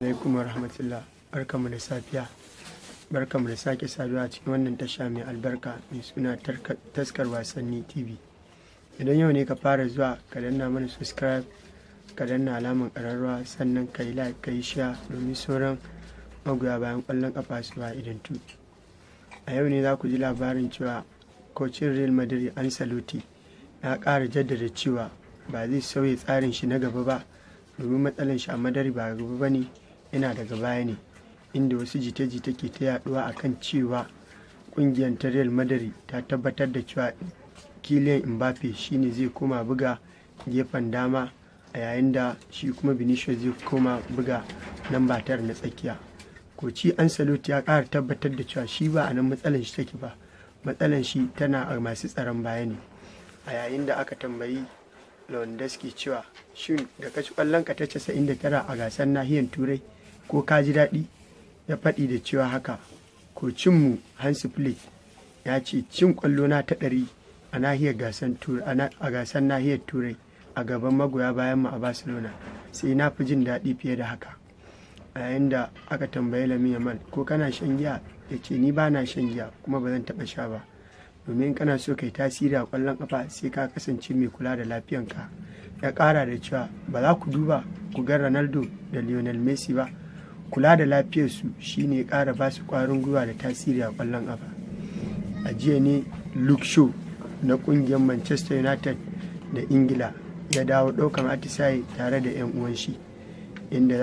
Alaikum warahmatullah, barkamu da safiya, barkamu da sake saduwa a cikin wannan tasha mai albarka mai suna taskar wasanni TV. Idan yau ne ka fara zuwa, ka danna mana subscribe, ka danna alaman ƙararrawa, sannan ka yi like, ka yi share domin sauran magoya bayan ƙwallon ƙafa su fa'idantu. A yau ne za ku ji labarin cewa kocin Real Madrid Ancelotti ya ƙara jaddada cewa ba zai sauya tsarin shi na gaba ba, domin matsalan shi a Madrid ba gaba ba ne, yana daga baya ne, inda wasu jita-jita ke ta yaduwa akan cewa kungiyar ta Real Madrid ta tabbatar da cewa Kylian Mbappe shine zai koma buga gefen dama, a yayin da shi kuma Vinicius zai koma buga namba 9 na tsakiya. Koci Ancelotti ya ƙara tabbatar da cewa shi ba a nan matsalan shi take ba, matsalan shi tana a masu tsaron baya ne. A yayin da aka tambayi Lewandowski cewa shin da ka ci ƙwallon ka ta 99 a gasar nahiyar Turai ko ka ji daɗi, ya faɗi da cewa haka. Kocinmu Hansi Flick ya ce cin ƙwallo na ta 100 a gasar nahiyar Turai a gaban magoya bayan mu a Barcelona sai na fi jin daɗi fiye da haka. A yayin da aka tambayi Lamine Yamal ko kana shan giya, ya ce ni ba na shan giya kuma ba zan taɓa sha ba, domin kana so kai tasiri a ƙwallon ƙafa sai ka kasance mai kula da lafiyanka. Ya ƙara da cewa ba za ku duba ku ga Ronaldo da Lionel Messi ba, kula da lafiyarsu shine ƙara ba su ƙwarin gwiwa da tasiri a ƙwallon ƙafa. A jiya ne Luke Shaw na ƙungiyar Manchester United da Ingila ya dawo ɗaukan atisaye tare da 'yan uwan shi, inda